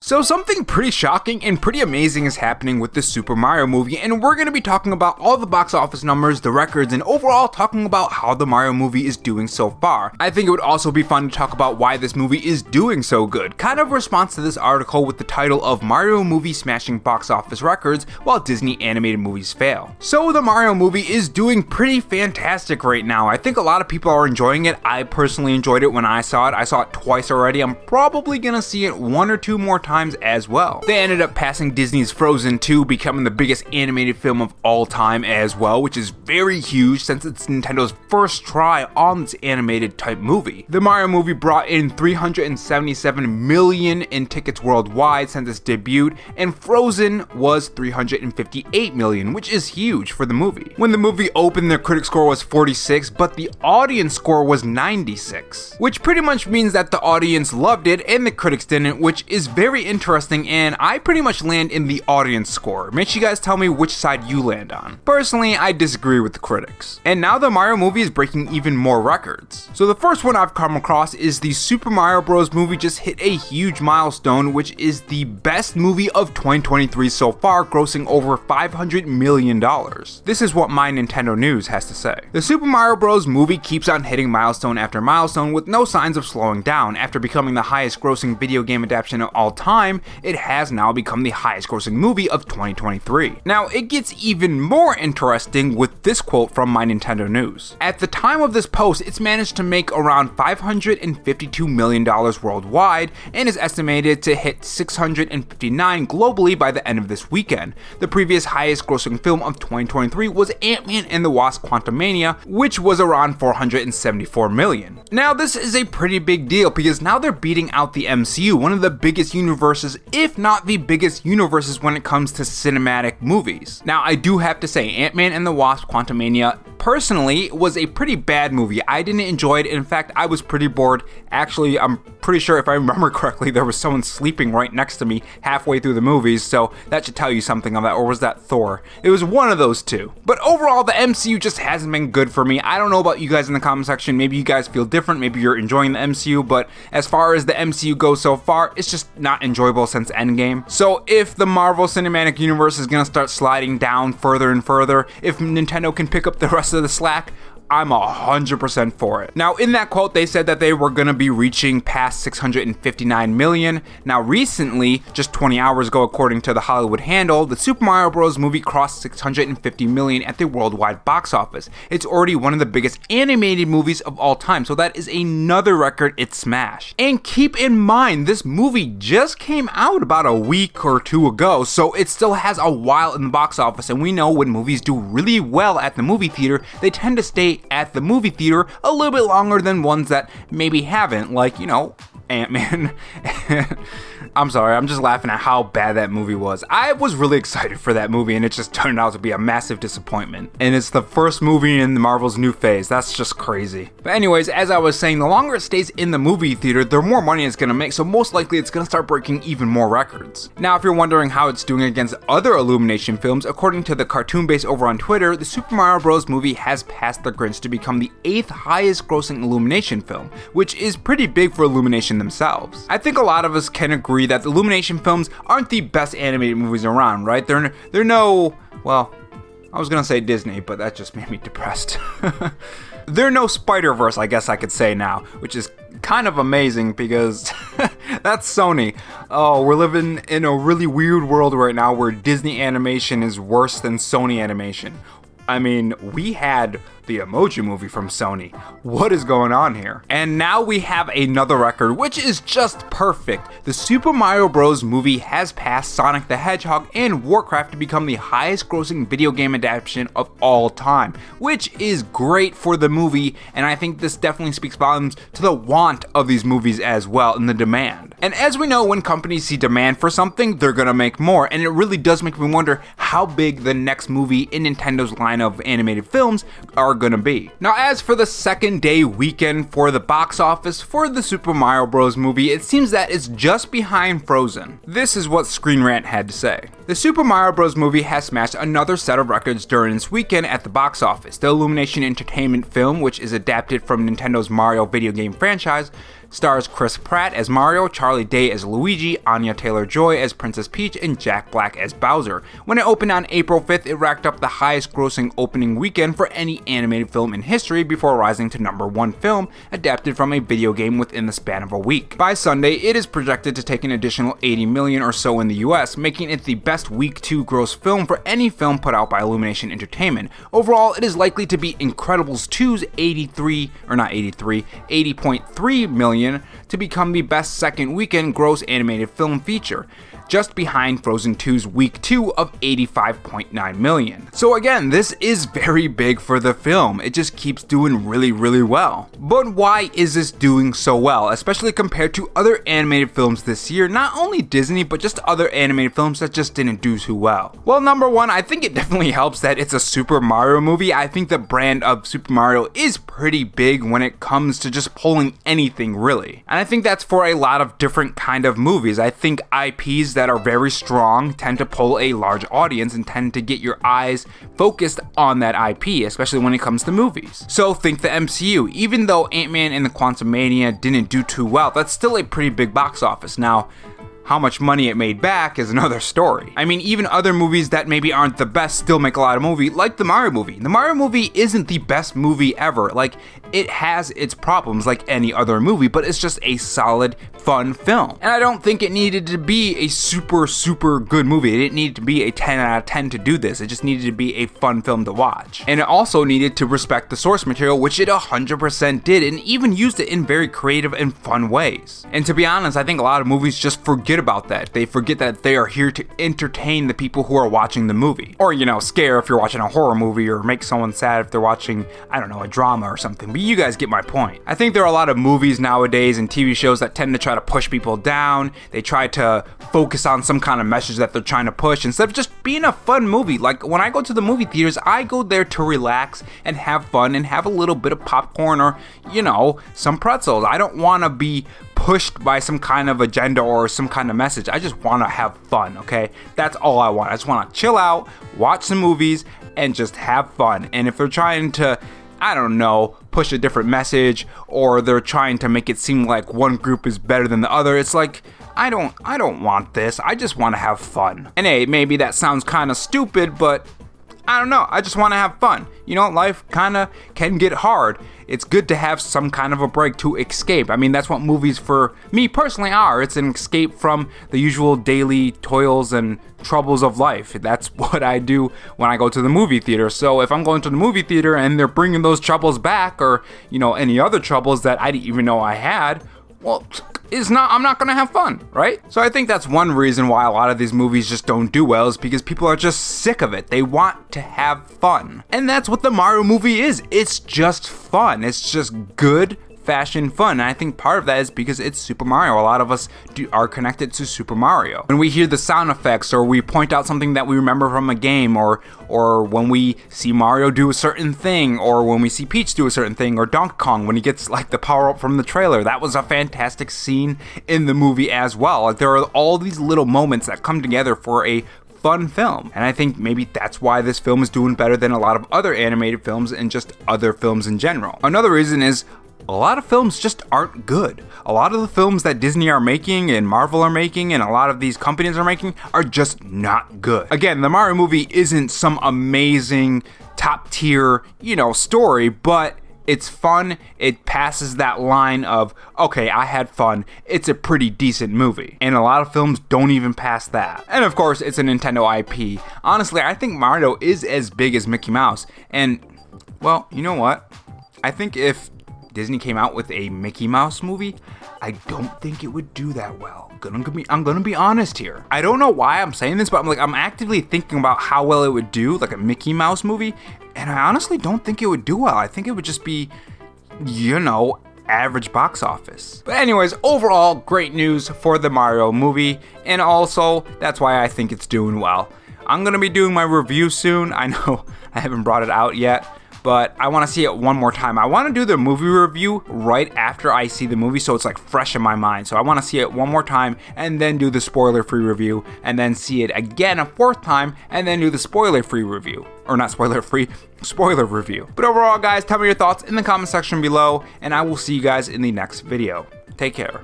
So something pretty shocking and pretty amazing is happening with the Super Mario movie, and we're going to be talking about all the box office numbers, the records, and overall talking about how the Mario movie is doing so far. I think it would also be fun to talk about why this movie is doing so good, kind of a response to this article with the title of Mario Movie Smashing Box Office Records While Disney Animated Movies Fail. So the Mario movie is doing pretty fantastic right now. I think a lot of people are enjoying it. I personally enjoyed it when I saw it. I saw it twice already. I'm probably going to see it one or two more times as well. They ended up passing Disney's Frozen 2, becoming the biggest animated film of all time as well, which is very huge since it's Nintendo's first try on this animated type movie. The Mario movie brought in 377 million in tickets worldwide since its debut, and Frozen was 358 million, which is huge for the movie. When the movie opened, the critic score was 46, but the audience score was 96, which pretty much means that the audience loved it and the critics didn't, which is very interesting, and I pretty much land in the audience score. Make sure you guys tell me which side you land on. Personally, I disagree with the critics. And now the Mario movie is breaking even more records. So the first one I've come across is the Super Mario Bros. Movie just hit a huge milestone, which is the best movie of 2023 so far, grossing over $500 million. This is what My Nintendo News has to say. The Super Mario Bros. Movie keeps on hitting milestone after milestone with no signs of slowing down. After becoming the highest grossing video game adaptation of all time, it has now become the highest grossing movie of 2023. Now, it gets even more interesting with this quote from My Nintendo News. At the time of this post, it's managed to make around $552 million worldwide and is estimated to hit 659 globally by the end of this weekend. The previous highest grossing film of 2023 was Antman and the Wasp: Quantumania, which was around 474 million. Now, this is a pretty big deal because now they're beating out the MCU, one of the biggest universes, if not the biggest universes when it comes to cinematic movies. Now, I do have to say, Ant-Man and the Wasp: Quantumania personally was a pretty bad movie. I didn't enjoy it. In fact, I was pretty bored. Actually, I'm pretty sure if I remember correctly, there was someone sleeping right next to me halfway through the movies, so that should tell you something of that. Or was that Thor? It was one of those two. But overall, the MCU just hasn't been good for me. I don't know about you guys in the comment section. Maybe you guys feel different. Maybe you're enjoying the MCU, but as far as the MCU goes so far, it's just not enjoyable since Endgame. So if the Marvel Cinematic Universe is gonna start sliding down further and further, if Nintendo can pick up the rest of the slack, I'm 100% for it. Now, in that quote, they said that they were going to be reaching past 659 million. Now, recently, just 20 hours ago, according to the Hollywood Handle, the Super Mario Bros. Movie crossed 650 million at the worldwide box office. It's already one of the biggest animated movies of all time, so that is another record it smashed. And keep in mind, this movie just came out about a week or two ago, so it still has a while in the box office, and we know when movies do really well at the movie theater, they tend to stay at the movie theater a little bit longer than ones that maybe haven't, like, you know, Ant-Man. I'm sorry, I'm just laughing at how bad that movie was. I was really excited for that movie, and it just turned out to be a massive disappointment. And it's the first movie in Marvel's new phase. That's just crazy. But anyways, as I was saying, the longer it stays in the movie theater, the more money it's gonna make, so most likely it's gonna start breaking even more records. Now, if you're wondering how it's doing against other Illumination films, according to the cartoon base over on Twitter, the Super Mario Bros. Movie has passed The Grinch to become the 8th highest grossing Illumination film, which is pretty big for Illumination themselves. I think a lot of us can agree that the Illumination films aren't the best animated movies around, right? They're no, well, I was gonna say Disney, but that just made me depressed. They're no Spider-Verse, I guess I could say now, which is kind of amazing because that's Sony. Oh, we're living in a really weird world right now where Disney animation is worse than Sony animation. I mean, we had the Emoji Movie from Sony. What is going on here? And now we have another record, which is just perfect. The Super Mario Bros. Movie has passed Sonic the Hedgehog and Warcraft to become the highest grossing video game adaptation of all time, which is great for the movie, and I think this definitely speaks volumes to the want of these movies as well, and the demand. And as we know, when companies see demand for something, they're gonna make more, and it really does make me wonder how big the next movie in Nintendo's line of animated films are gonna be. Now, as for the second day weekend for the box office for the Super Mario Bros. Movie, it seems that it's just behind Frozen. This is what Screen Rant had to say. The Super Mario Bros. Movie has smashed another set of records during its weekend at the box office. The Illumination Entertainment film, which is adapted from Nintendo's Mario video game franchise, stars Chris Pratt as Mario, Charlie Day as Luigi, Anya Taylor-Joy as Princess Peach, and Jack Black as Bowser. When it opened on April 5th, it racked up the highest grossing opening weekend for any animated film in history before rising to #1 film adapted from a video game within the span of a week. By Sunday, it is projected to take an additional 80 million or so in the US, making it the best week 2 gross film for any film put out by Illumination Entertainment. Overall, it is likely to beat Incredibles 2's 80.3 million to become the best second weekend gross animated film feature, just behind Frozen 2's week 2 of 85.9 million. So again, this is very big for the film. It just keeps doing really well. But why is this doing so well, especially compared to other animated films this year? Not only Disney, but just other animated films that just didn't do too well. Well, number one, I think it definitely helps that it's a Super Mario movie. I think the brand of Super Mario is pretty big when it comes to just pulling anything really. And I think that's for a lot of different kind of movies. I think IPs that are very strong tend to pull a large audience and tend to get your eyes focused on that IP, especially when it comes to movies. So think the MCU. Even though Antman and the Quantumania didn't do too well, that's still a pretty big box office. Now, how much money it made back is another story. I mean, even other movies that maybe aren't the best still make a lot of movie, like the Mario movie. The Mario movie isn't the best movie ever. Like, it has its problems like any other movie, but it's just a solid, fun film. And I don't think it needed to be a super good movie. It didn't need to be a 10 out of 10 to do this. It just needed to be a fun film to watch. And it also needed to respect the source material, which it 100% did, and even used it in very creative and fun ways. And to be honest, I think a lot of movies just forget about that. They forget that they are here to entertain the people who are watching the movie. Or, scare if you're watching a horror movie, or make someone sad if they're watching, I don't know, a drama or something. But you guys get my point. I think there are a lot of movies nowadays and TV shows that tend to try to push people down. They try to focus on some kind of message that they're trying to push instead of just being a fun movie. Like, when I go to the movie theaters, I go there to relax and have fun and have a little bit of popcorn or, some pretzels. I don't want to be pushed by some kind of agenda or some kind of message. I just want to have fun, okay? That's all I want. I just want to chill out, watch some movies, and just have fun. And if they're trying to, I don't know, push a different message, or they're trying to make it seem like one group is better than the other, it's like, I don't want this. I just want to have fun. And hey, maybe that sounds kind of stupid, but I don't know. I just want to have fun. Life kind of can get hard. It's good to have some kind of a break to escape. I mean, that's what movies for me personally are. It's an escape from the usual daily toils and troubles of life. That's what I do when I go to the movie theater. So if I'm going to the movie theater and they're bringing those troubles back, or, any other troubles that I didn't even know I had, well, I'm not gonna have fun, right? So I think that's one reason why a lot of these movies just don't do well, is because people are just sick of it. They want to have fun. And that's what the Mario movie is. It's just fun. It's just good fashion fun. And I think part of that is because it's Super Mario. A lot of us are connected to Super Mario. When we hear the sound effects, or we point out something that we remember from a game, or when we see Mario do a certain thing, or when we see Peach do a certain thing, or Donkey Kong when he gets like the power up from the trailer. That was a fantastic scene in the movie as well. Like, there are all these little moments that come together for a fun film. And I think maybe that's why this film is doing better than a lot of other animated films and just other films in general. Another reason is a lot of films just aren't good. A lot of the films that Disney are making and Marvel are making and a lot of these companies are making are just not good. Again, the Mario movie isn't some amazing top tier, story, but it's fun. It passes that line of, okay, I had fun. It's a pretty decent movie. And a lot of films don't even pass that. And of course, it's a Nintendo IP. Honestly, I think Mario is as big as Mickey Mouse. And, well, you know what? I think if Disney came out with a Mickey Mouse movie, I don't think it would do that well. I'm gonna be honest here. I don't know why I'm saying this, but I'm actively thinking about how well it would do, like a Mickey Mouse movie, and I honestly don't think it would do well. I think it would just be, average box office. But anyways, overall, great news for the Mario movie, and also, that's why I think it's doing well. I'm gonna be doing my review soon. I know I haven't brought it out yet, but I want to see it one more time. I want to do the movie review right after I see the movie, so it's like fresh in my mind. So I want to see it one more time and then do the spoiler-free review, and then see it again a fourth time and then do the spoiler-free review. Or not spoiler-free, spoiler review. But overall, guys, tell me your thoughts in the comment section below, and I will see you guys in the next video. Take care.